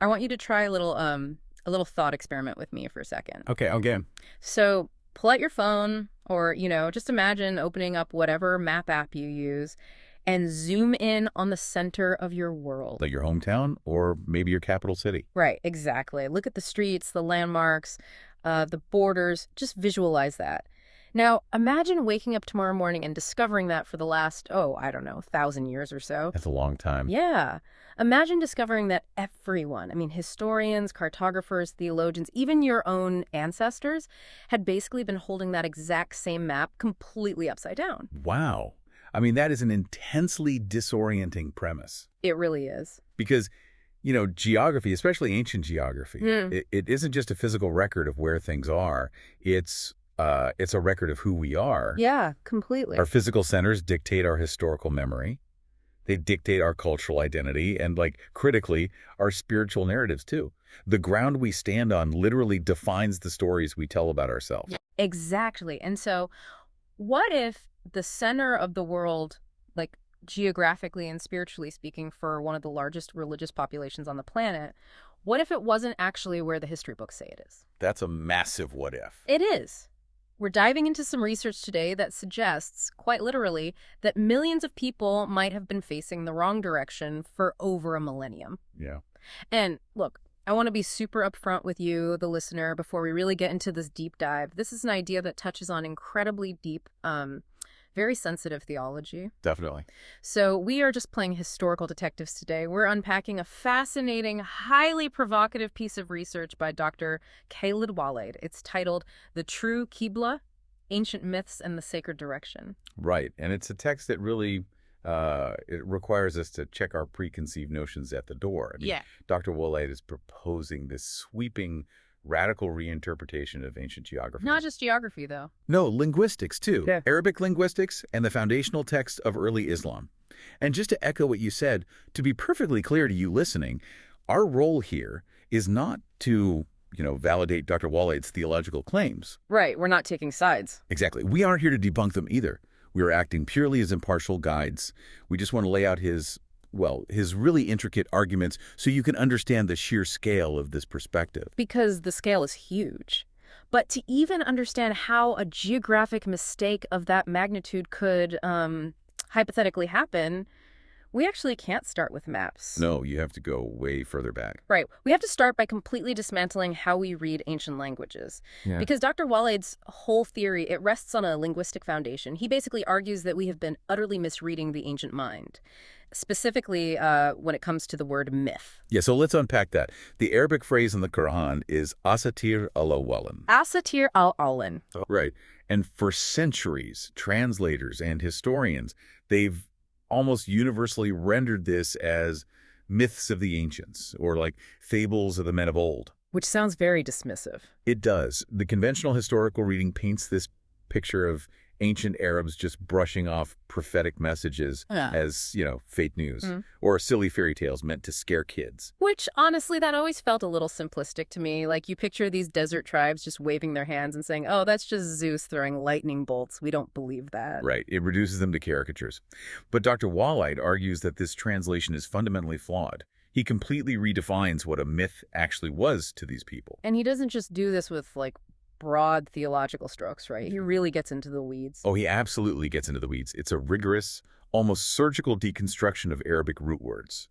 I want you to try a little thought experiment with me for a second. Okay, okay. So pull out your phone or, just imagine opening up whatever map app you use and zoom in on the center of your world. Like your hometown or maybe your capital city. Right, exactly. Look at the streets, the landmarks, the borders. Just visualize that. Now, imagine waking up tomorrow morning and discovering that for the last, I don't know, 1,000 years or so. That's a long time. Yeah. Imagine discovering that everyone, I mean, historians, cartographers, theologians, even your own ancestors, had basically been holding that exact same map completely upside down. Wow. I mean, that is an intensely disorienting premise. It really is. Because, geography, especially ancient geography, it isn't just a physical record of where things are. It's a record of who we are. Yeah, completely. Our physical centers dictate our historical memory. They dictate our cultural identity and, critically, our spiritual narratives, too. The ground we stand on literally defines the stories we tell about ourselves. Exactly. And so what if the center of the world, geographically and spiritually speaking, for one of the largest religious populations on the planet, what if it wasn't actually where the history books say it is? That's a massive what if. It is. We're diving into some research today that suggests, quite literally, that millions of people might have been facing the wrong direction for over a millennium. Yeah. And look, I want to be super upfront with you, the listener, before we really get into this deep dive. This is an idea that touches on incredibly deep, very sensitive theology. Definitely. So we are just playing historical detectives today. We're unpacking a fascinating, highly provocative piece of research by Dr. Khaled Waleed. It's titled The True Qibla, Ancient Myths and the Sacred Direction. Right. And it's a text that really it requires us to check our preconceived notions at the door. I mean, Yeah. Dr. Waleed is proposing this sweeping radical reinterpretation of ancient geography. Not just geography, though. No, linguistics, too. Yeah. Arabic linguistics and the foundational texts of early Islam. And just to echo what you said, to be perfectly clear to you listening, our role here is not to, validate Dr. Waleed's theological claims. Right. We're not taking sides. Exactly. We aren't here to debunk them either. We are acting purely as impartial guides. We just want to lay out his really intricate arguments so you can understand the sheer scale of this perspective. Because the scale is huge. But to even understand how a geographic mistake of that magnitude could hypothetically happen, we actually can't start with maps. No, you have to go way further back. Right. We have to start by completely dismantling how we read ancient languages. Yeah. Because Dr. Waleed's whole theory, it rests on a linguistic foundation. He basically argues that we have been utterly misreading the ancient mind, specifically when it comes to the word myth. Yeah, so let's unpack that. The Arabic phrase in the Quran is asatir al-awwalin. Asatir al-awwalin. Right. And for centuries, translators and historians, they've almost universally rendered this as myths of the ancients or fables of the men of old. Which sounds very dismissive. It does. The conventional historical reading paints this picture of ancient Arabs just brushing off prophetic messages as, fake news or silly fairy tales meant to scare kids. Which, honestly, that always felt a little simplistic to me. You picture these desert tribes just waving their hands and saying, oh, that's just Zeus throwing lightning bolts. We don't believe that. Right. It reduces them to caricatures. But Dr. Waleed argues that this translation is fundamentally flawed. He completely redefines what a myth actually was to these people. And he doesn't just do this with, broad theological strokes, right? He really gets into the weeds. Oh, he absolutely gets into the weeds. It's a rigorous, almost surgical deconstruction of Arabic root words.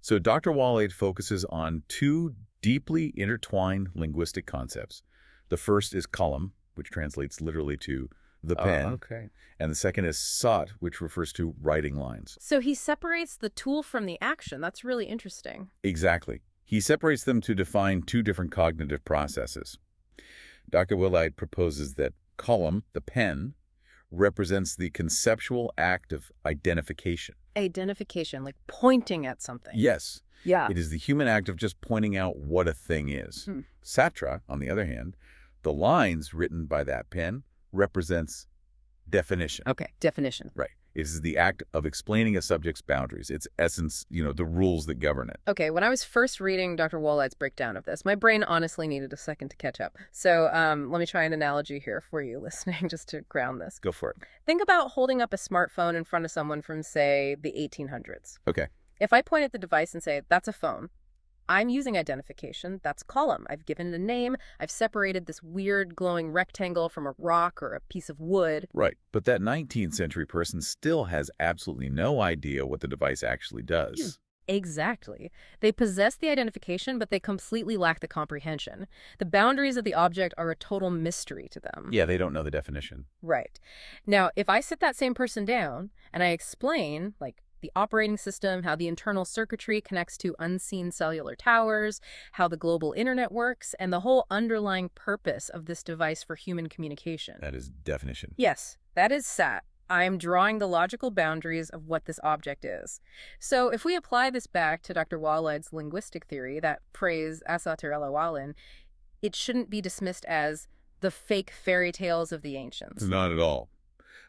So Dr. Waleed focuses on two deeply intertwined linguistic concepts. The first is qalam, which translates literally to the pen. Okay. And the second is sat, which refers to writing lines. So he separates the tool from the action. That's really interesting. Exactly. He separates them to define two different cognitive processes. Dr. Waleed proposes that qalam, the pen, represents the conceptual act of identification. Identification, like pointing at something. Yes. Yeah. It is the human act of just pointing out what a thing is. Satra, on the other hand, the lines written by that pen, represents definition. Okay, definition. Right. It is the act of explaining a subject's boundaries, its essence, the rules that govern it. Okay, when I was first reading Dr. Waleed's breakdown of this, my brain honestly needed a second to catch up. So let me try an analogy here for you listening, just to ground this. Go for it. Think about holding up a smartphone in front of someone from, say, the 1800s. Okay. If I point at the device and say, that's a phone, I'm using identification. That's column. I've given it a name. I've separated this weird glowing rectangle from a rock or a piece of wood. Right, but that 19th century person still has absolutely no idea what the device actually does. Exactly. They possess the identification, but they completely lack the comprehension. The boundaries of the object are a total mystery to them. Yeah, they don't know the definition. Right. Now, if I sit that same person down and I explain, like, the operating system, how the internal circuitry connects to unseen cellular towers, how the global internet works, and the whole underlying purpose of this device for human communication. That is definition. Yes, that is SAT. I'm drawing the logical boundaries of what this object is. So if we apply this back to Dr. Waleed's linguistic theory, that phrase, asatir al-awwalin, it shouldn't be dismissed as the fake fairy tales of the ancients. Not at all.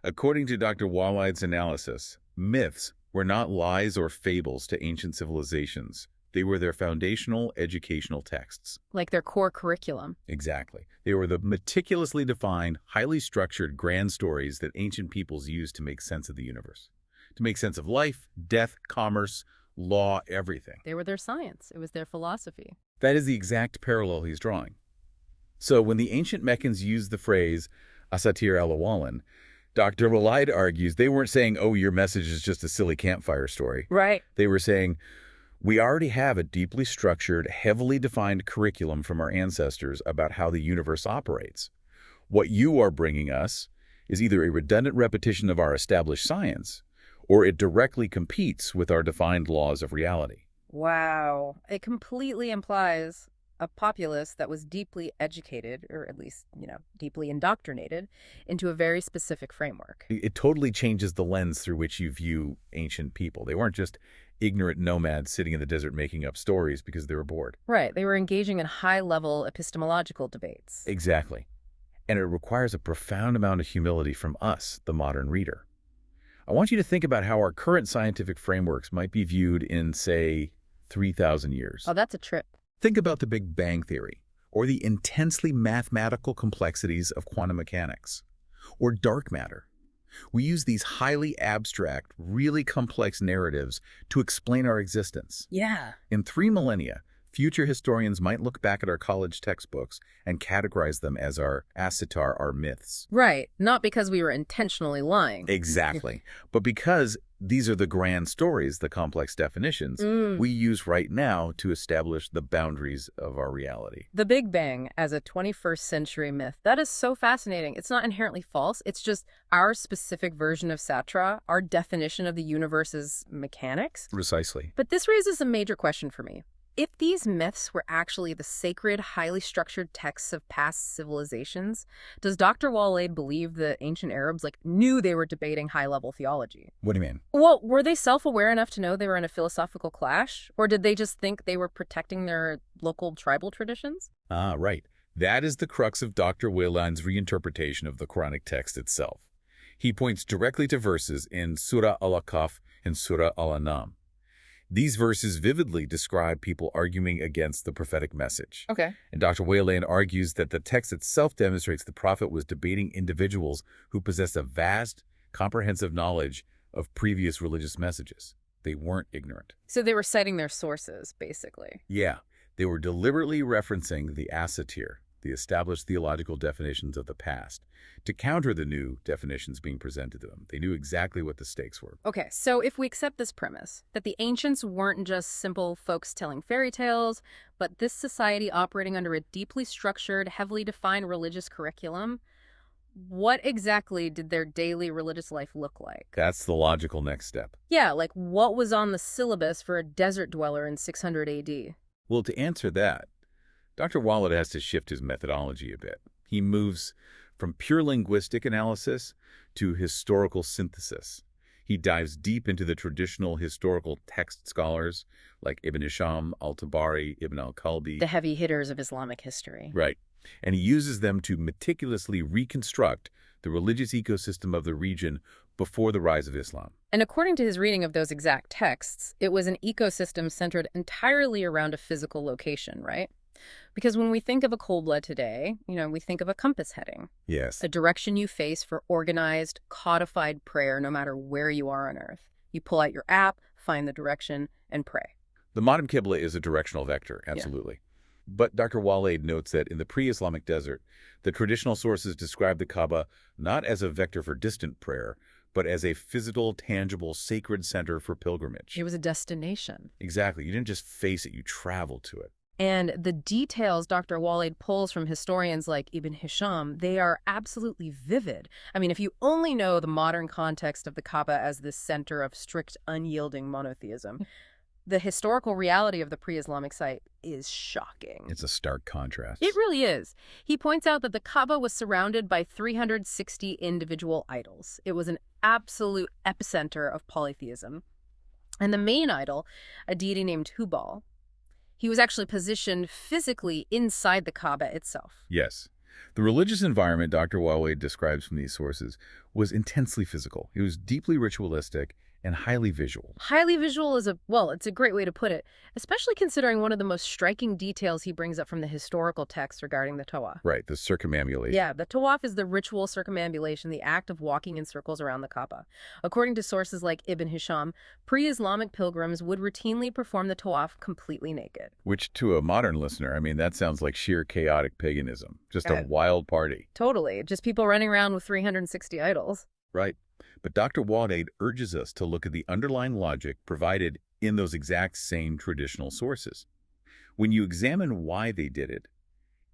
According to Dr. Waleed's analysis, myths were not lies or fables to ancient civilizations. They were their foundational educational texts. Like their core curriculum. Exactly. They were the meticulously defined, highly structured grand stories that ancient peoples used to make sense of the universe. To make sense of life, death, commerce, law, everything. They were their science. It was their philosophy. That is the exact parallel he's drawing. So when the ancient Meccans used the phrase asatir al-awwalin, Dr. Waleed argues they weren't saying, oh, your message is just a silly campfire story. Right. They were saying, we already have a deeply structured, heavily defined curriculum from our ancestors about how the universe operates. What you are bringing us is either a redundant repetition of our established science, or it directly competes with our defined laws of reality. Wow. It completely implies a populace that was deeply educated, or at least, deeply indoctrinated, into a very specific framework. It totally changes the lens through which you view ancient people. They weren't just ignorant nomads sitting in the desert making up stories because they were bored. Right. They were engaging in high-level epistemological debates. Exactly. And it requires a profound amount of humility from us, the modern reader. I want you to think about how our current scientific frameworks might be viewed in, say, 3,000 years. Oh, that's a trip. Think about the Big Bang Theory, or the intensely mathematical complexities of quantum mechanics, or dark matter. We use these highly abstract, really complex narratives to explain our existence. Yeah. In 3 millennia, future historians might look back at our college textbooks and categorize them as our our myths. Right. Not because we were intentionally lying. Exactly. But because these are the grand stories, the complex definitions, we use right now to establish the boundaries of our reality. The Big Bang as a 21st century myth. That is so fascinating. It's not inherently false. It's just our specific version of Satra, our definition of the universe's mechanics. Precisely. But this raises a major question for me. If these myths were actually the sacred, highly structured texts of past civilizations, does Dr. Waleed believe the ancient Arabs knew they were debating high-level theology? What do you mean? Well, were they self-aware enough to know they were in a philosophical clash? Or did they just think they were protecting their local tribal traditions? Ah, right. That is the crux of Dr. Waleed's reinterpretation of the Quranic text itself. He points directly to verses in Surah Al-Kahf and Surah Al-An'am. These verses vividly describe people arguing against the prophetic message. Okay. And Dr. Waleed argues that the text itself demonstrates the prophet was debating individuals who possessed a vast, comprehensive knowledge of previous religious messages. They weren't ignorant. So they were citing their sources, basically. Yeah, they were deliberately referencing the asatir, the established theological definitions of the past, to counter the new definitions being presented to them. They knew exactly what the stakes were. Okay, so if we accept this premise, that the ancients weren't just simple folks telling fairy tales, but this society operating under a deeply structured, heavily defined religious curriculum, what exactly did their daily religious life look like? That's the logical next step. Yeah, what was on the syllabus for a desert dweller in 600 AD? Well, to answer that, Dr. Waleed has to shift his methodology a bit. He moves from pure linguistic analysis to historical synthesis. He dives deep into the traditional historical text scholars like Ibn Hisham, al-Tabari, Ibn al-Kalbi. The heavy hitters of Islamic history. Right. And he uses them to meticulously reconstruct the religious ecosystem of the region before the rise of Islam. And according to his reading of those exact texts, it was an ecosystem centered entirely around a physical location, right? Because when we think of a Qibla today, we think of a compass heading. Yes. A direction you face for organized, codified prayer no matter where you are on Earth. You pull out your app, find the direction, and pray. The modern Qibla is a directional vector, absolutely. But Dr. Waleed notes that in the pre-Islamic desert, the traditional sources describe the Kaaba not as a vector for distant prayer, but as a physical, tangible, sacred center for pilgrimage. It was a destination. Exactly. You didn't just face it, you traveled to it. And the details Dr. Waleed pulls from historians like Ibn Hisham, they are absolutely vivid. I mean, if you only know the modern context of the Kaaba as this center of strict, unyielding monotheism, the historical reality of the pre-Islamic site is shocking. It's a stark contrast. It really is. He points out that the Kaaba was surrounded by 360 individual idols. It was an absolute epicenter of polytheism. And the main idol, a deity named Hubal, he was actually positioned physically inside the Kaaba itself. Yes. The religious environment Dr. Waleed describes from these sources was intensely physical. It was deeply ritualistic and highly visual. Highly visual is it's a great way to put it, especially considering one of the most striking details he brings up from the historical text regarding the tawaf. Right, the circumambulation. Yeah, the tawaf is the ritual circumambulation, the act of walking in circles around the Kaaba. According to sources like Ibn Hisham, pre-Islamic pilgrims would routinely perform the tawaf completely naked. Which, to a modern listener, I mean, that sounds like sheer chaotic paganism. Just a wild party. Totally. Just people running around with 360 idols. Right. But Dr. Waleed urges us to look at the underlying logic provided in those exact same traditional sources. When you examine why they did it,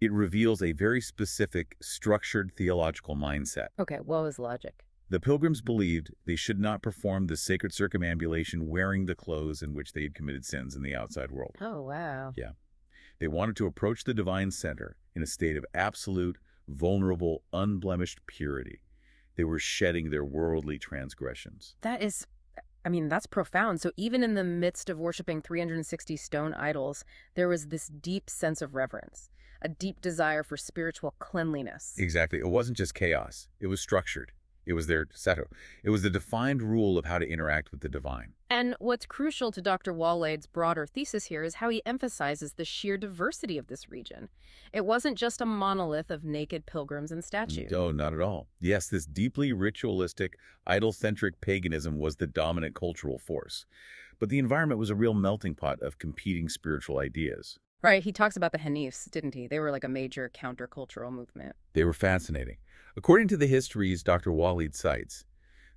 it reveals a very specific, structured theological mindset. Okay, what was logic? The pilgrims believed they should not perform the sacred circumambulation wearing the clothes in which they had committed sins in the outside world. Oh, wow. Yeah. They wanted to approach the divine center in a state of absolute, vulnerable, unblemished purity. They were shedding their worldly transgressions. That's profound. So even in the midst of worshiping 360 stone idols, there was this deep sense of reverence, a deep desire for spiritual cleanliness. Exactly. It wasn't just chaos. It was structured. It was their seto. It was the defined rule of how to interact with the divine. And what's crucial to Dr. Waleed's broader thesis here is how he emphasizes the sheer diversity of this region. It wasn't just a monolith of naked pilgrims and statues. No, not at all. Yes, this deeply ritualistic, idol-centric paganism was the dominant cultural force. But the environment was a real melting pot of competing spiritual ideas. Right, he talks about the Hanifs, didn't he? They were like a major countercultural movement. They were fascinating. According to the histories Dr. Waleed cites,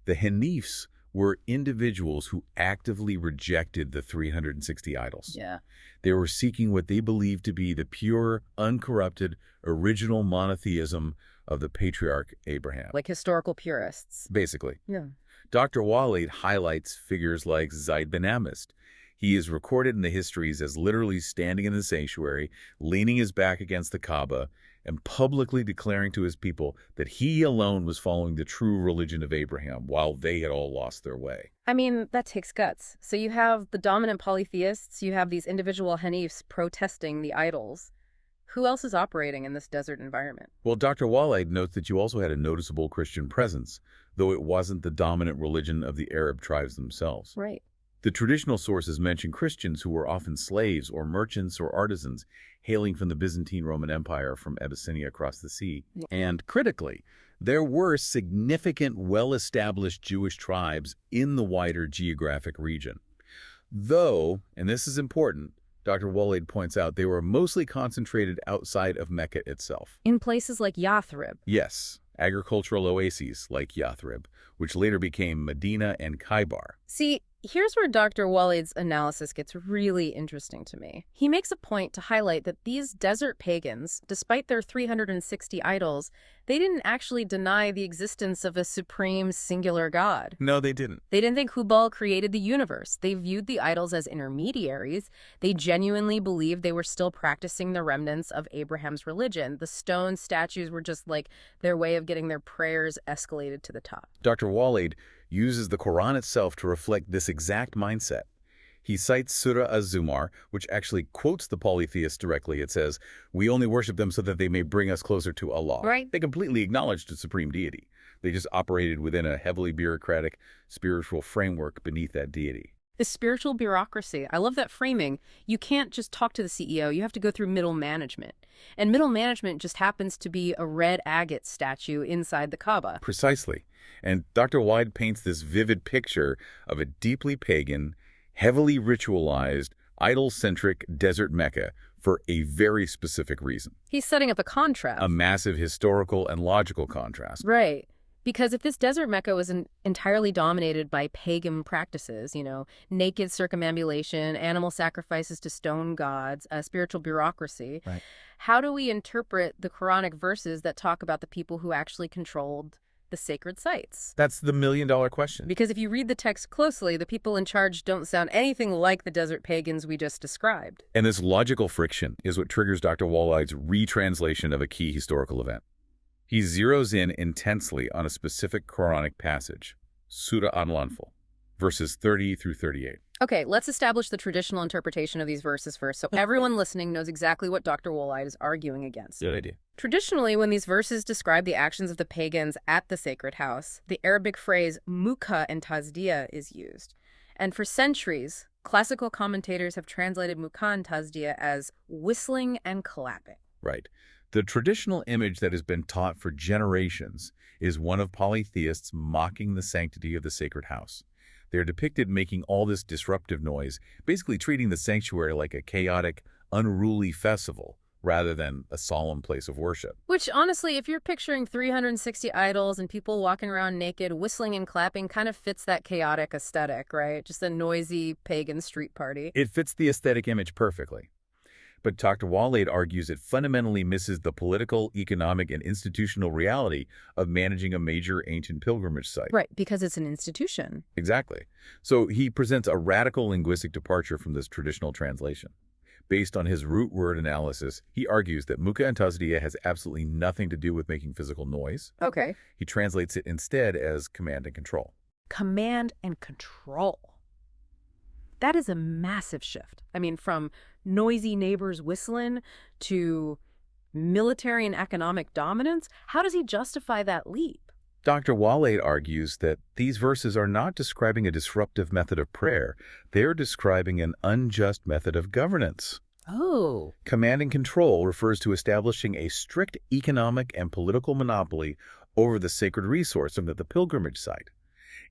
the Hanifs were individuals who actively rejected the 360 idols. Yeah. They were seeking what they believed to be the pure, uncorrupted, original monotheism of the patriarch Abraham. Like historical purists. Basically. Yeah. Dr. Waleed highlights figures like Zayd bin Amist. He is recorded in the histories as literally standing in the sanctuary, leaning his back against the Kaaba, and publicly declaring to his people that he alone was following the true religion of Abraham, while they had all lost their way. I mean, that takes guts. So you have the dominant polytheists, you have these individual Hanifs protesting the idols. Who else is operating in this desert environment? Well, Dr. Waleed notes that you also had a noticeable Christian presence, though it wasn't the dominant religion of the Arab tribes themselves. Right. The traditional sources mention Christians who were often slaves or merchants or artisans hailing from the Byzantine Roman Empire from Abyssinia across the sea. Yeah. And critically, there were significant, well-established Jewish tribes in the wider geographic region. Though, and this is important, Dr. Waleed points out they were mostly concentrated outside of Mecca itself. In places like Yathrib. Yes, agricultural oases like Yathrib, which later became Medina and Khaybar. See, here's where Dr. Waleed's analysis gets really interesting to me. He makes a point to highlight that these desert pagans, despite their 360 idols, they didn't actually deny the existence of a supreme singular God. No, they didn't. They didn't think Hubal created the universe. They viewed the idols as intermediaries. They genuinely believed they were still practicing the remnants of Abraham's religion. The stone statues were just like their way of getting their prayers escalated to the top. Dr. Waleed uses the Quran itself to reflect this exact mindset. He cites Surah Az-Zumar, which actually quotes the polytheists directly. It says, "We only worship them so that they may bring us closer to Allah." Right. They completely acknowledged a supreme deity. They just operated within a heavily bureaucratic spiritual framework beneath that deity. The spiritual bureaucracy. I love that framing. You can't just talk to the CEO. You have to go through middle management. And middle management just happens to be a red agate statue inside the Kaaba. Precisely. And Dr. Waleed paints this vivid picture of a deeply pagan, heavily ritualized, idol-centric desert Mecca for a very specific reason. He's setting up a contrast. A massive historical and logical contrast. Right. Because if this desert Mecca was entirely dominated by pagan practices, naked circumambulation, animal sacrifices to stone gods, spiritual bureaucracy, Right. How do we interpret the Quranic verses that talk about the people who actually controlled the sacred sites? That's the million-dollar question. Because if you read the text closely, the people in charge don't sound anything like the desert pagans we just described. And this logical friction is what triggers Dr. Waleed's retranslation of a key historical event. He zeroes in intensely on a specific Quranic passage, Surah Al-Anfal, verses 30 through 38. Okay, let's establish the traditional interpretation of these verses first, so everyone listening knows exactly what Dr. Waleed is arguing against. Good idea. Traditionally, when these verses describe the actions of the pagans at the sacred house, the Arabic phrase muka and tazdiya is used. And for centuries, classical commentators have translated muka and tazdiya as whistling and clapping. Right. The traditional image that has been taught for generations is one of polytheists mocking the sanctity of the sacred house. They're depicted making all this disruptive noise, basically treating the sanctuary like a chaotic, unruly festival rather than a solemn place of worship. Which, honestly, if you're picturing 360 idols and people walking around naked, whistling and clapping, kind of fits that chaotic aesthetic, right? Just a noisy pagan street party. It fits the aesthetic image perfectly. But Dr. Waleed argues it fundamentally misses the political, economic, and institutional reality of managing a major ancient pilgrimage site. Right, because it's an institution. Exactly. So he presents a radical linguistic departure from this traditional translation. Based on his root word analysis, he argues that muka and tazdiya has absolutely nothing to do with making physical noise. Okay. He translates it instead as command and control. Command and control. That is a massive shift. I mean, from noisy neighbors whistling to military and economic dominance. How does he justify that leap? Dr. Waleed argues that these verses are not describing a disruptive method of prayer. They're describing an unjust method of governance. Oh. Command and control refers to establishing a strict economic and political monopoly over the sacred resource of the pilgrimage site.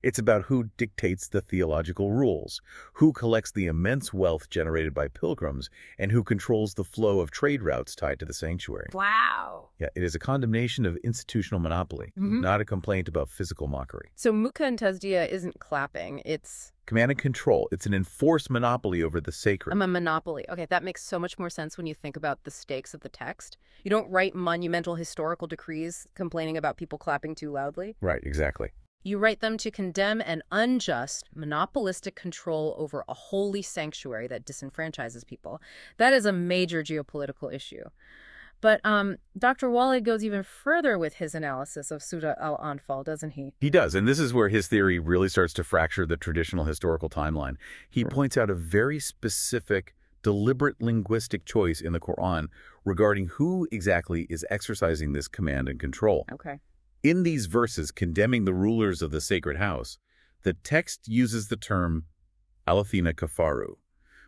It's about who dictates the theological rules, who collects the immense wealth generated by pilgrims, and who controls the flow of trade routes tied to the sanctuary. Wow. Yeah, it is a condemnation of institutional monopoly, not a complaint about physical mockery. So muka and tazdiya isn't clapping, it's... Command and control. It's an enforced monopoly over the sacred. A monopoly. Okay, that makes so much more sense when you think about the stakes of the text. You don't write monumental historical decrees complaining about people clapping too loudly. Right, exactly. You write them to condemn an unjust, monopolistic control over a holy sanctuary that disenfranchises people. That is a major geopolitical issue. But Dr. Waleed goes even further with his analysis of Surah Al-Anfal, doesn't he? He does, and this is where his theory really starts to fracture the traditional historical timeline. He points out a very specific, deliberate linguistic choice in the Quran regarding who exactly is exercising this command and control. Okay. In these verses condemning the rulers of the sacred house, the text uses the term Alethina kafaru,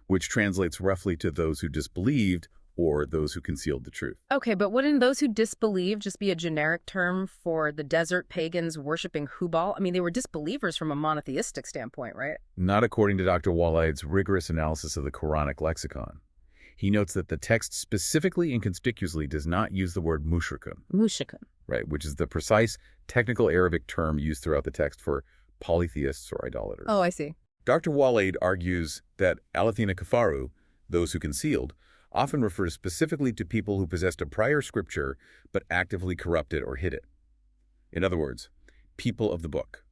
which translates roughly to those who disbelieved or those who concealed the truth. Okay, but wouldn't those who disbelieve just be a generic term for the desert pagans worshiping Hubal? I mean, they were disbelievers from a monotheistic standpoint, right? Not according to Dr. Waleed's rigorous analysis of the Quranic lexicon. He notes that the text specifically and conspicuously does not use the word mushrikun. Mushrikun. Right, which is the precise technical Arabic term used throughout the text for polytheists or idolaters. Oh, I see. Dr. Waleed argues that Alethina kafaru, those who concealed, often refers specifically to people who possessed a prior scripture but actively corrupted or hid it. In other words, people of the book,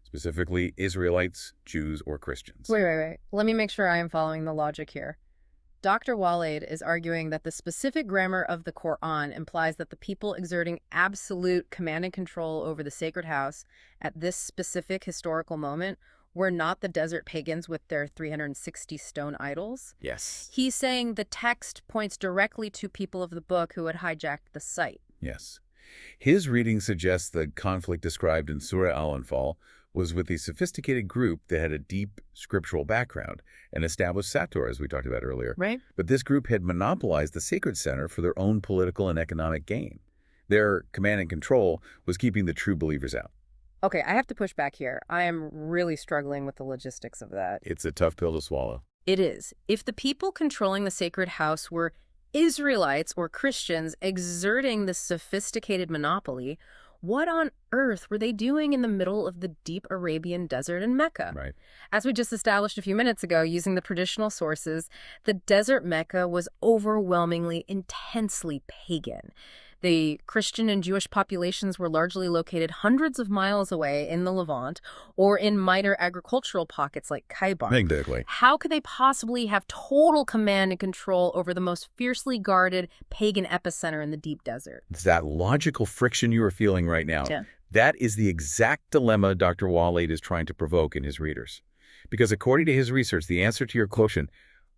specifically Israelites, Jews, or Christians. Wait. Let me make sure I am following the logic here. Dr. Waleed is arguing that the specific grammar of the Quran implies that the people exerting absolute command and control over the sacred house at this specific historical moment were not the desert pagans with their 360 stone idols. Yes. He's saying the text points directly to people of the book who had hijacked the site. Yes. His reading suggests the conflict described in Surah Al-Anfal was with a sophisticated group that had a deep scriptural background and established sator, as we talked about earlier. Right. But this group had monopolized the sacred center for their own political and economic gain. Their command and control was keeping the true believers out. Okay, I have to push back here. I am really struggling with the logistics of that. It's a tough pill to swallow. It is. If the people controlling the sacred house were Israelites or Christians exerting this sophisticated monopoly, what on earth were they doing in the middle of the deep Arabian desert in Mecca? Right. As we just established a few minutes ago, using the traditional sources, the desert Mecca was overwhelmingly, intensely pagan. The Christian and Jewish populations were largely located hundreds of miles away in the Levant or in minor agricultural pockets like Khaybar. Exactly. How could they possibly have total command and control over the most fiercely guarded pagan epicenter in the deep desert? It's that logical friction you are feeling right now. Yeah. That is the exact dilemma Dr. Waleed is trying to provoke in his readers. Because according to his research, the answer to your question,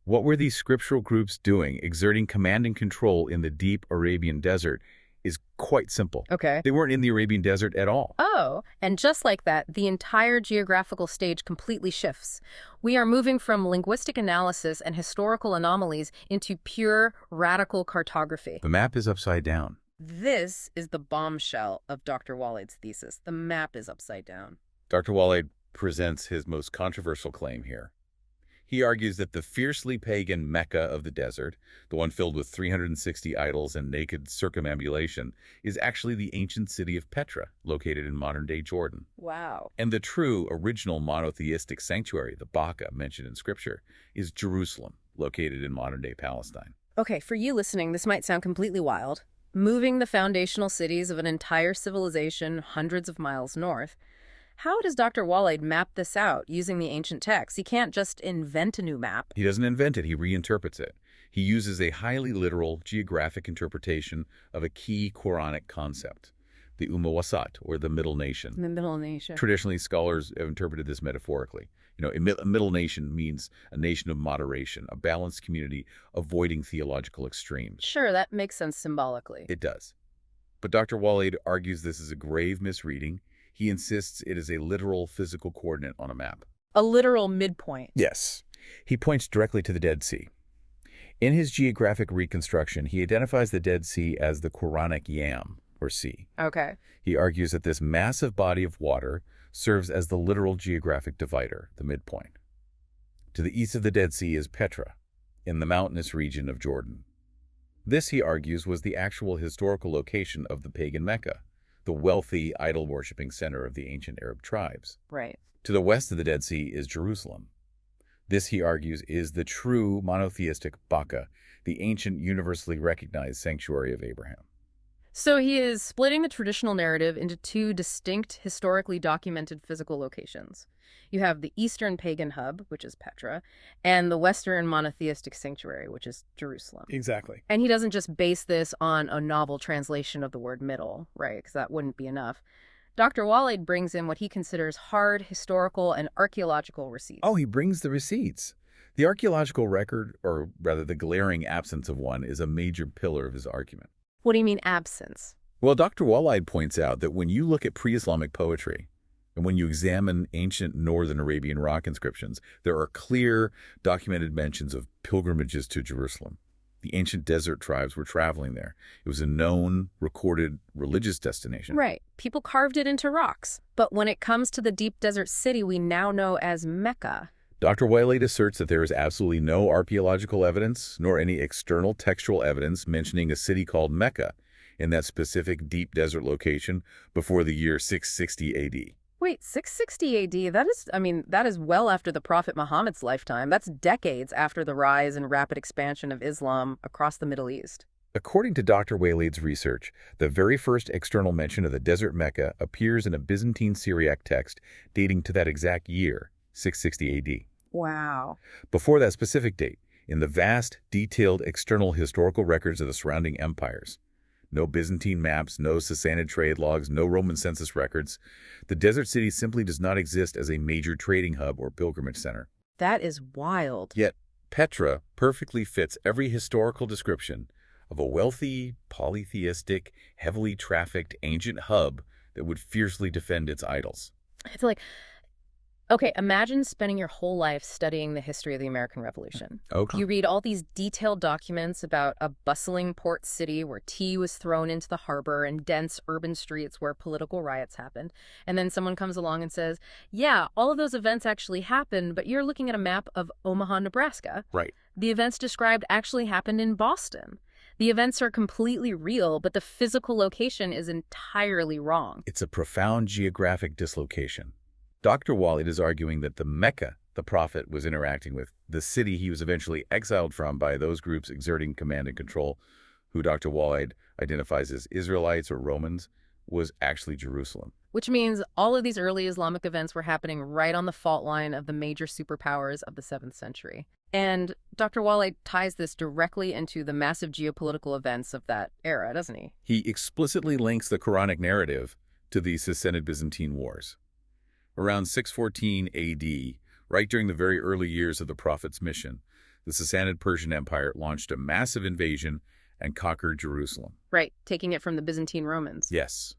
what were these scriptural groups doing, exerting command and control in the deep Arabian desert, is quite simple. Okay. They weren't in the Arabian desert at all. Oh, and just like that, the entire geographical stage completely shifts. We are moving from linguistic analysis and historical anomalies into pure, radical cartography. The map is upside down. This is the bombshell of Dr. Waleed's thesis. The map is upside down. Dr. Waleed presents his most controversial claim here. He argues that the fiercely pagan Mecca of the desert, the one filled with 360 idols and naked circumambulation, is actually the ancient city of Petra, located in modern-day Jordan. Wow. And the true, original monotheistic sanctuary, the Baka mentioned in Scripture, is Jerusalem, located in modern-day Palestine. Okay, for you listening, this might sound completely wild. Moving the foundational cities of an entire civilization hundreds of miles north. How does Dr. Waleed map this out using the ancient texts? He can't just invent a new map. He doesn't invent it, he reinterprets it. He uses a highly literal geographic interpretation of a key Quranic concept, the Wasat, or the middle nation. The middle nation. Traditionally, scholars have interpreted this metaphorically. A middle nation means a nation of moderation, a balanced community avoiding theological extremes. Sure, that makes sense symbolically. It does. But Dr. Waleed argues this is a grave misreading. He insists it is a literal physical coordinate on a map. A literal midpoint. Yes. He points directly to the Dead Sea. In his geographic reconstruction, he identifies the Dead Sea as the Quranic Yam, or sea. Okay. He argues that this massive body of water serves as the literal geographic divider, the midpoint. To the east of the Dead Sea is Petra, in the mountainous region of Jordan. This, he argues, was the actual historical location of the pagan Mecca, the wealthy, idol-worshipping center of the ancient Arab tribes. Right. To the west of the Dead Sea is Jerusalem. This, he argues, is the true monotheistic Baka, the ancient universally recognized sanctuary of Abraham. So he is splitting the traditional narrative into two distinct, historically documented physical locations. You have the eastern pagan hub, which is Petra, and the western monotheistic sanctuary, which is Jerusalem. Exactly. And he doesn't just base this on a novel translation of the word middle, right? Because that wouldn't be enough. Dr. Waleed brings in what he considers hard historical and archaeological receipts. Oh, he brings the receipts. The archaeological record, or rather the glaring absence of one, is a major pillar of his argument. What do you mean absence? Well, Dr. Waleed points out that when you look at pre-Islamic poetry, and when you examine ancient northern Arabian rock inscriptions, there are clear, documented mentions of pilgrimages to Jerusalem. The ancient desert tribes were traveling there. It was a known, recorded religious destination. Right. People carved it into rocks. But when it comes to the deep desert city we now know as Mecca... Dr. Waleed asserts that there is absolutely no archaeological evidence, nor any external textual evidence mentioning a city called Mecca in that specific deep desert location before the year 660 AD. Wait, 660 AD? That is well after the Prophet Muhammad's lifetime. That's decades after the rise and rapid expansion of Islam across the Middle East. According to Dr. Waleed's research, the very first external mention of the desert Mecca appears in a Byzantine Syriac text dating to that exact year, 660 AD. Wow. Before that specific date, in the vast, detailed external historical records of the surrounding empires, no Byzantine maps, no Sassanid trade logs, no Roman census records, the desert city simply does not exist as a major trading hub or pilgrimage center. That is wild. Yet, Petra perfectly fits every historical description of a wealthy, polytheistic, heavily trafficked ancient hub that would fiercely defend its idols. It's like Okay, imagine spending your whole life studying the history of the American Revolution. Okay. You read all these detailed documents about a bustling port city where tea was thrown into the harbor and dense urban streets where political riots happened. And then someone comes along and says, yeah, all of those events actually happened, but you're looking at a map of Omaha, Nebraska. Right. The events described actually happened in Boston. The events are completely real, but the physical location is entirely wrong. It's a profound geographic dislocation. Dr. Waleed is arguing that the Mecca the prophet was interacting with, the city he was eventually exiled from by those groups exerting command and control, who Dr. Waleed identifies as Israelites or Romans, was actually Jerusalem. Which means all of these early Islamic events were happening right on the fault line of the major superpowers of the 7th century. And Dr. Waleed ties this directly into the massive geopolitical events of that era, doesn't he? He explicitly links the Quranic narrative to the Sassanid Byzantine Wars. Around 614 AD, right during the very early years of the Prophet's mission, the Sassanid Persian Empire launched a massive invasion and conquered Jerusalem. Right, taking it from the Byzantine Romans. Yes.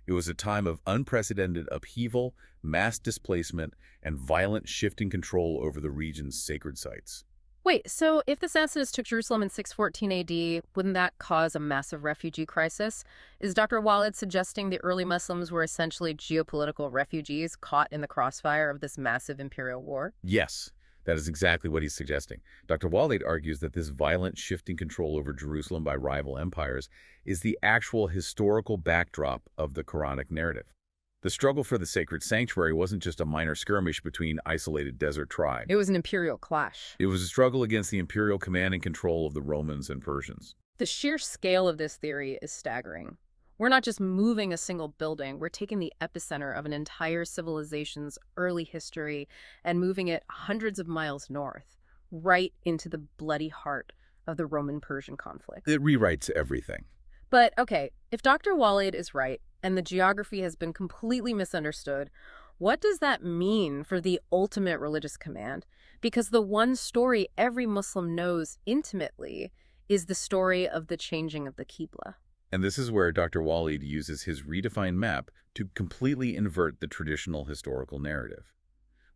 It was a time of unprecedented upheaval, mass displacement, and violent shifting control over the region's sacred sites. Wait, so if the Sassanids took Jerusalem in 614 AD, wouldn't that cause a massive refugee crisis? Is Dr. Waleed suggesting the early Muslims were essentially geopolitical refugees caught in the crossfire of this massive imperial war? Yes, that is exactly what he's suggesting. Dr. Waleed argues that this violent shifting control over Jerusalem by rival empires is the actual historical backdrop of the Quranic narrative. The struggle for the sacred sanctuary wasn't just a minor skirmish between isolated desert tribes. It was an imperial clash. It was a struggle against the imperial command and control of the Romans and Persians. The sheer scale of this theory is staggering. We're not just moving a single building, we're taking the epicenter of an entire civilization's early history and moving it hundreds of miles north, right into the bloody heart of the Roman-Persian conflict. It rewrites everything. But, okay, if Dr. Waleed is right, and the geography has been completely misunderstood, what does that mean for the ultimate religious command? Because the one story every Muslim knows intimately is the story of the changing of the Qibla. And this is where Dr. Waleed uses his redefined map to completely invert the traditional historical narrative.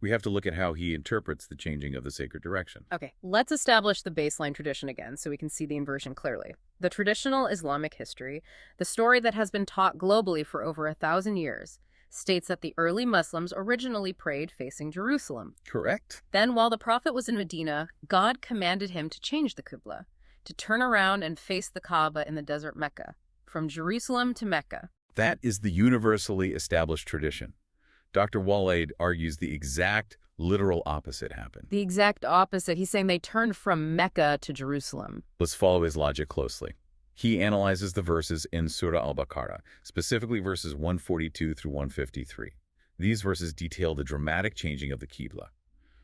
We have to look at how he interprets the changing of the sacred direction. Okay, let's establish the baseline tradition again so we can see the inversion clearly. The traditional Islamic history, the story that has been taught globally for over 1,000 years, states that the early Muslims originally prayed facing Jerusalem. Correct. Then, while the Prophet was in Medina, God commanded him to change the Qibla, to turn around and face the Kaaba in the desert Mecca, from Jerusalem to Mecca. That is the universally established tradition. Dr. Waleed argues the exact literal opposite happened. The exact opposite. He's saying they turned from Mecca to Jerusalem. Let's follow his logic closely. He analyzes the verses in Surah al-Baqarah, specifically verses 142 through 153. These verses detail the dramatic changing of the Qibla.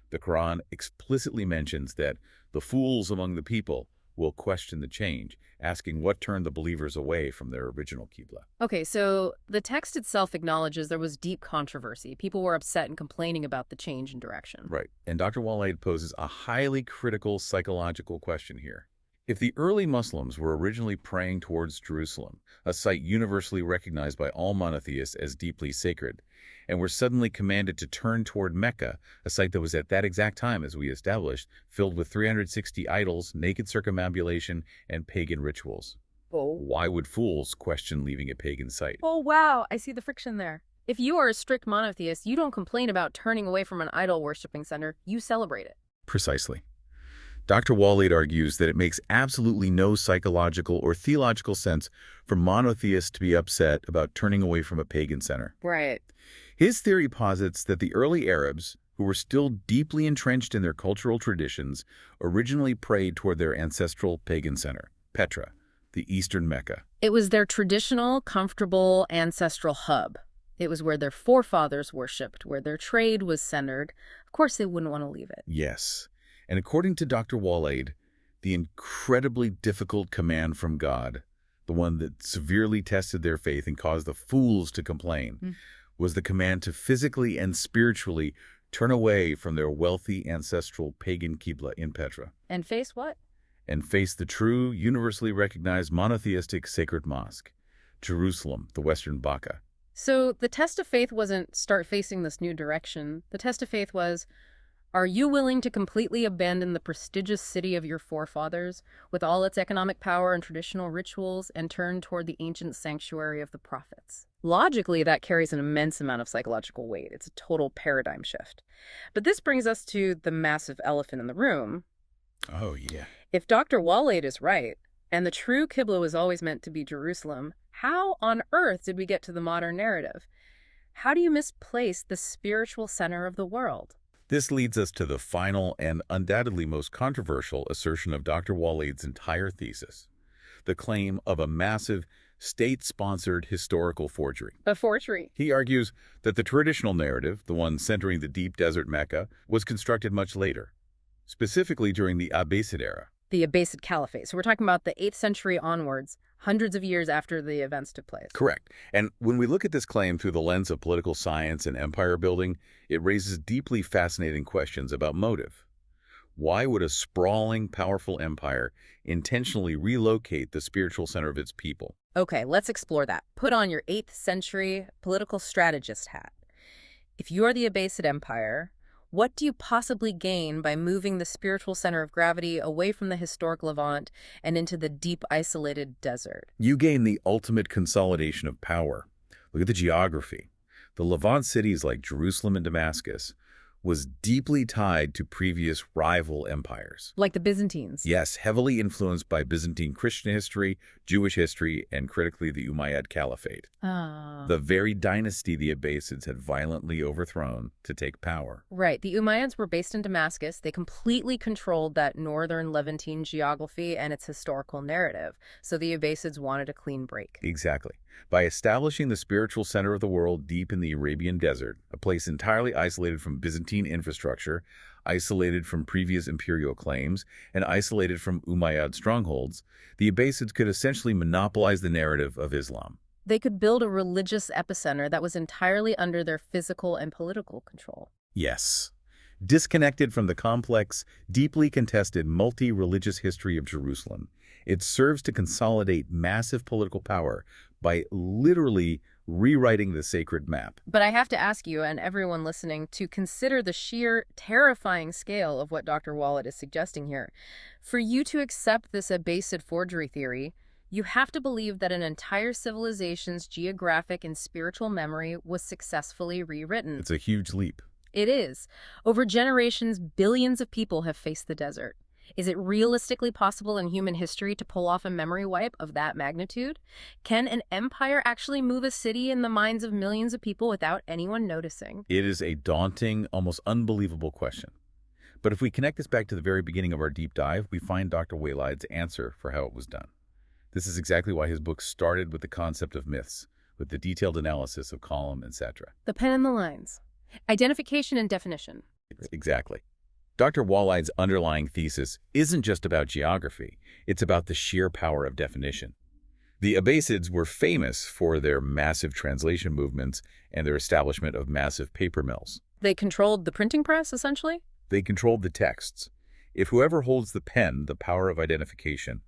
The Quran explicitly mentions that the fools among the people will question the change, asking what turned the believers away from their original Qibla. Okay, so the text itself acknowledges there was deep controversy. People were upset and complaining about the change in direction. Right. And Dr. Waleed poses a highly critical psychological question here. If the early Muslims were originally praying towards Jerusalem, a site universally recognized by all monotheists as deeply sacred, and were suddenly commanded to turn toward Mecca, a site that was at that exact time, as we established, filled with 360 idols, naked circumambulation, and pagan rituals. Oh. Why would fools question leaving a pagan site? Oh, wow. I see the friction there. If you are a strict monotheist, you don't complain about turning away from an idol-worshipping center. You celebrate it. Precisely. Dr. Waleed argues that it makes absolutely no psychological or theological sense for monotheists to be upset about turning away from a pagan center. Right. His theory posits that the early Arabs, who were still deeply entrenched in their cultural traditions, originally prayed toward their ancestral pagan center, Petra, the eastern Mecca. It was their traditional, comfortable, ancestral hub. It was where their forefathers worshipped, where their trade was centered. Of course, they wouldn't want to leave it. Yes. And according to Dr. Waleed, the incredibly difficult command from God, the one that severely tested their faith and caused the fools to complain, was the command to physically and spiritually turn away from their wealthy ancestral pagan Qibla in Petra. And face what? And face the true, universally recognized monotheistic sacred mosque, Jerusalem, the Western Baca. So the test of faith wasn't start facing this new direction. The test of faith was, are you willing to completely abandon the prestigious city of your forefathers with all its economic power and traditional rituals and turn toward the ancient sanctuary of the prophets? Logically, that carries an immense amount of psychological weight. It's a total paradigm shift. But this brings us to the massive elephant in the room. Oh, yeah. If Dr. Waleed is right, and the true Qibla was always meant to be Jerusalem, how on earth did we get to the modern narrative? How do you misplace the spiritual center of the world? This leads us to the final and undoubtedly most controversial assertion of Dr. Waleed's entire thesis, the claim of a massive state-sponsored historical forgery. A forgery. He argues that the traditional narrative, the one centering the deep desert Mecca, was constructed much later, specifically during the Abbasid era. The Abbasid Caliphate. So we're talking about the 8th century onwards, hundreds of years after the events took place. Correct. And when we look at this claim through the lens of political science and empire building, it raises deeply fascinating questions about motive. Why would a sprawling, powerful empire intentionally relocate the spiritual center of its people? Okay, let's explore that. Put on your 8th century political strategist hat. If you're the Abbasid Empire, what do you possibly gain by moving the spiritual center of gravity away from the historic Levant and into the deep, isolated desert? You gain the ultimate consolidation of power. Look at the geography. The Levant cities like Jerusalem and Damascus was deeply tied to previous rival empires. Like the Byzantines. Yes, heavily influenced by Byzantine Christian history, Jewish history, and critically the Umayyad Caliphate. The very dynasty the Abbasids had violently overthrown to take power. Right. The Umayyads were based in Damascus. They completely controlled that northern Levantine geography and its historical narrative. So the Abbasids wanted a clean break. Exactly. By establishing the spiritual center of the world deep in the Arabian desert, a place entirely isolated from Byzantine infrastructure, isolated from previous imperial claims, and isolated from Umayyad strongholds, the Abbasids could essentially monopolize the narrative of Islam. They could build a religious epicenter that was entirely under their physical and political control. Yes. Disconnected from the complex, deeply contested, multi-religious history of Jerusalem, it serves to consolidate massive political power by literally rewriting the sacred map. But I have to ask you and everyone listening to consider the sheer terrifying scale of what Dr. Waleed is suggesting here. For you to accept this Abbasid forgery theory, you have to believe that an entire civilization's geographic and spiritual memory was successfully rewritten. It's a huge leap. It is. Over generations, billions of people have faced the desert. Is it realistically possible in human history to pull off a memory wipe of that magnitude? Can an empire actually move a city in the minds of millions of people without anyone noticing? It is a daunting, almost unbelievable question. But if we connect this back to the very beginning of our deep dive, we find Dr. Waleed's answer for how it was done. This is exactly why his book started with the concept of myths, with the detailed analysis of column, etc. The pen and the lines. Identification and definition. Exactly. Dr. Waleed's underlying thesis isn't just about geography, it's about the sheer power of definition. The Abbasids were famous for their massive translation movements and their establishment of massive paper mills. They controlled the printing press, essentially? They controlled the texts. If whoever holds the pen, the power of identification,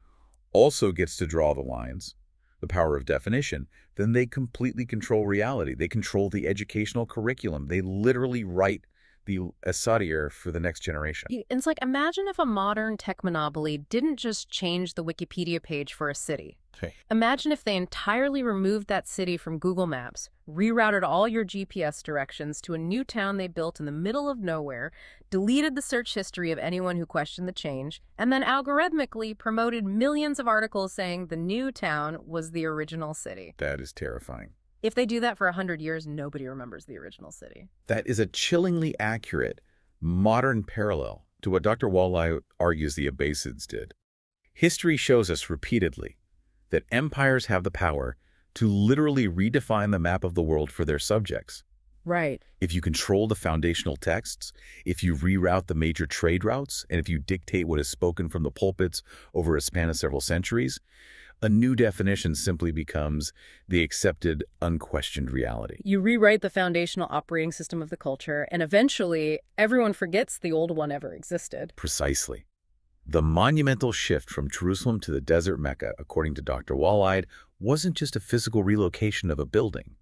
also gets to draw the lines, the power of definition, then they completely control reality. They control the educational curriculum. They literally write the Asadir for the next generation. It's like, imagine if a modern tech monopoly didn't just change the Wikipedia page for a city. Hey. Imagine if they entirely removed that city from Google Maps, rerouted all your GPS directions to a new town they built in the middle of nowhere, deleted the search history of anyone who questioned the change, and then algorithmically promoted millions of articles saying the new town was the original city. That is terrifying. If they do that for 100 years, nobody remembers the original city. That is a chillingly accurate, modern parallel to what Dr. Waleed argues the Abbasids did. History shows us repeatedly that empires have the power to literally redefine the map of the world for their subjects. Right. If you control the foundational texts, if you reroute the major trade routes, and if you dictate what is spoken from the pulpits over a span of several centuries, a new definition simply becomes the accepted, unquestioned reality. You rewrite the foundational operating system of the culture, and eventually everyone forgets the old one ever existed. Precisely. The monumental shift from Jerusalem to the desert Mecca, according to Dr. Waleed, wasn't just a physical relocation of a building.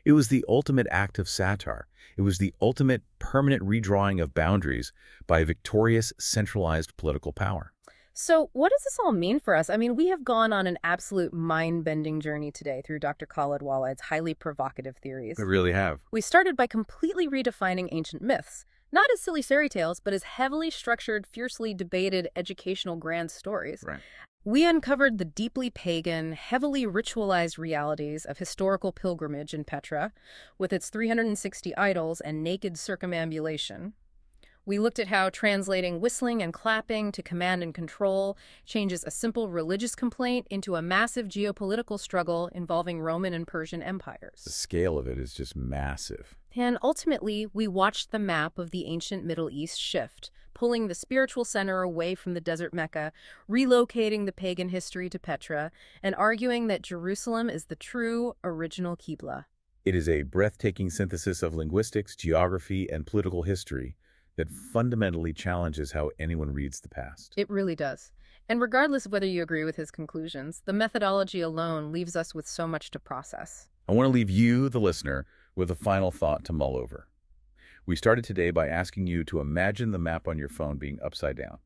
It was the ultimate act of satire. It was the ultimate permanent redrawing of boundaries by a victorious, centralized political power. So what does this all mean for us? I mean, we have gone on an absolute mind-bending journey today through Dr. Khaled Waleed's highly provocative theories. We really have. We started by completely redefining ancient myths, not as silly fairy tales, but as heavily structured, fiercely debated educational grand stories. Right. We uncovered the deeply pagan, heavily ritualized realities of historical pilgrimage in Petra, with its 360 idols and naked circumambulation. We looked at how translating whistling and clapping to command and control changes a simple religious complaint into a massive geopolitical struggle involving Roman and Persian The empires. scale of it is just massive. And ultimately, we watched the map of the ancient Middle East shift, pulling the spiritual center away from the desert Mecca, relocating the pagan history to Petra, and arguing that Jerusalem is the true, original Qibla. It is a breathtaking synthesis of linguistics, geography, and political history that fundamentally challenges how anyone reads the past. It really does. And regardless of whether you agree with his conclusions, the methodology alone leaves us with so much to process. I want to leave you, the listener, with a final thought to mull over. We started today by asking you to imagine the map on your phone being upside down.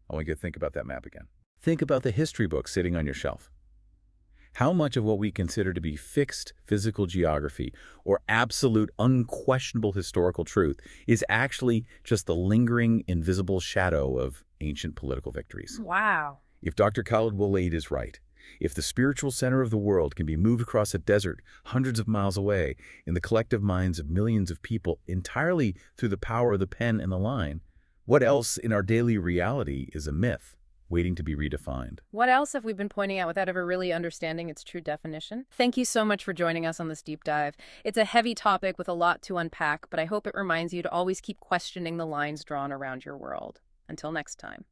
I want you to think about that map again. Think about the history book sitting on your shelf. How much of what we consider to be fixed physical geography or absolute unquestionable historical truth is actually just the lingering, invisible shadow of ancient political victories? Wow. If Dr. Khaled Waleed is right, if the spiritual center of the world can be moved across a desert hundreds of miles away in the collective minds of millions of people entirely through the power of the pen and the line, what else in our daily reality is a myth waiting to be redefined? What else have we been pointing out without ever really understanding its true definition? Thank you so much for joining us on this deep dive. It's a heavy topic with a lot to unpack, but I hope it reminds you to always keep questioning the lines drawn around your world. Until next time.